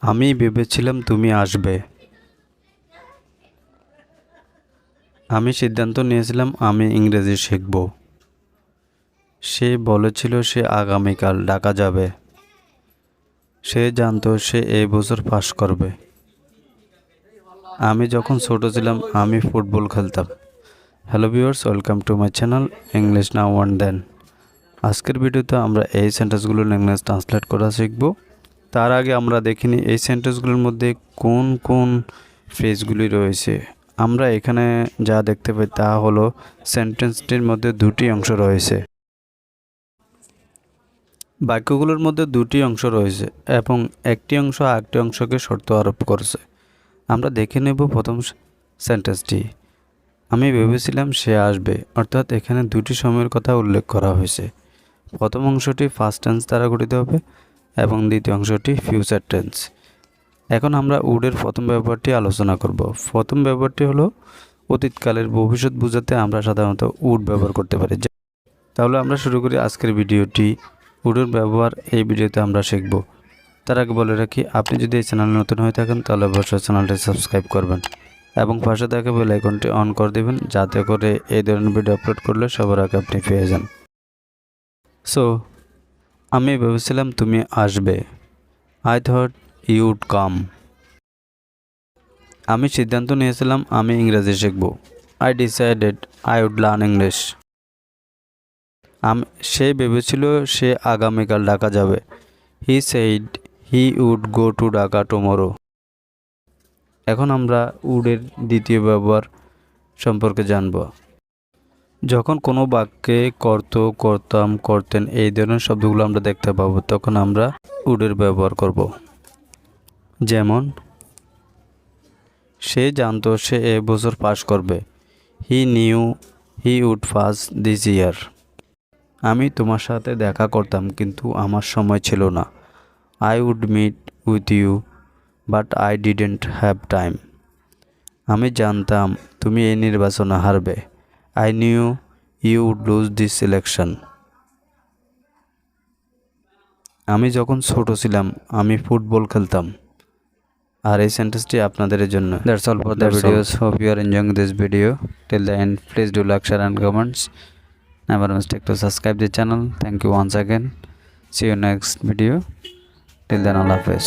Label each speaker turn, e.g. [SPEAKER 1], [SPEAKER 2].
[SPEAKER 1] আমি ভেবেছিলাম তুমি আসবে। আমি সিদ্ধান্ত নিয়েছিলাম আমি ইংরেজি শিখব। সে বলেছিল সে আগামীকাল ঢাকা যাবে। সে জানতো সে এই বছর পাশ করবে। আমি যখন ছোট ছিলাম আমি ফুটবল খেলতাম। Hello viewers, welcome to my channel English now and then. আজকের ভিডিওতে আমরা এই সেন্টেন্সগুলোর ইংলিশ ট্রান্সলেট করা শিখব। তার আগে আমরা দেখিনি এই সেন্টেন্সগুলোর মধ্যে কোন কোন ফ্রেজগুলি রয়েছে। আমরা এখানে যা দেখতে পাই তা হলো সেন্টেন্সটির মধ্যে দুটি অংশ রয়েছে। বাক্যগুলোর মধ্যে দুটি অংশ রয়েছে এবং একটি অংশ আরেকটি অংশকে শর্ত আরোপ করেছে। আমরা দেখে নেব প্রথম সেন্টেন্সটি। আমি ভেবেছিলাম সে আসবে, অর্থাৎ এখানে দুটি সময়ের কথা উল্লেখ করা হয়েছে। প্রথম অংশটি ফার্স্ট টেন্স দ্বারা গঠিত হবে এবং দ্বিতীয় অংশটি ফিউচার টেন্স। এখন আমরা উডের প্রথম ব্যবহারটি আলোচনা করব। প্রথম ব্যবহারটি হলো অতীতকালের ভবিষ্যৎ বোঝাতে আমরা সাধারণত উড ব্যবহার করতে পারি। তাহলে আমরা শুরু করি আজকের ভিডিওটি। উডের ব্যবহার এই ভিডিওতে আমরা শিখব। তার আগে বলে রাখি, আপনি যদি এই চ্যানেলে নতুন হয়ে থাকেন তাহলে অবশ্যই চ্যানেলটি সাবস্ক্রাইব করবেন এবং পাশে থাকা বেল আইকনটি অন করে দেবেন, যাতে করে এই ধরনের ভিডিও আপলোড করলে সবার আগে আপনি পেয়ে যান। সো আমি ভেবেছিলাম তুমি আসবে। I thought you would come. আমি সিদ্ধান্ত নিয়েছিলাম আমি ইংরেজি শিখব। I decided I would learn English. সে ভেবেছিল সে আগামীকাল ঢাকা যাবে। He said he would go to Dhaka tomorrow. এখন আমরা উডের দ্বিতীয় ব্যবহার সম্পর্কে জানব। যখন কোনো বাক্যে করত, করতাম, করতেন এই ধরনের শব্দগুলো আমরা দেখতে পাবো, তখন আমরা উডের ব্যবহার করব। যেমন সে জানতো সে এ বছর পাশ করবে। He knew he would pass this year. আমি তোমার সাথে দেখা করতাম কিন্তু আমার সময় ছিল না। I would meet with you but I didn't have time. আমি জানতাম তুমি এই নির্বাচনে হারবে। I knew you would lose this election. আমি যখন ছোট ছিলাম আমি ফুটবল খেলতাম। আর এই সেন্টেন্সটি আপনাদের জন্য। That's all for the videos. Hope you are enjoying this video. Till the end, please do like, share and comments. Never mistake to subscribe the channel. Thank you once again. See you next video. Till then, Allah Hafiz.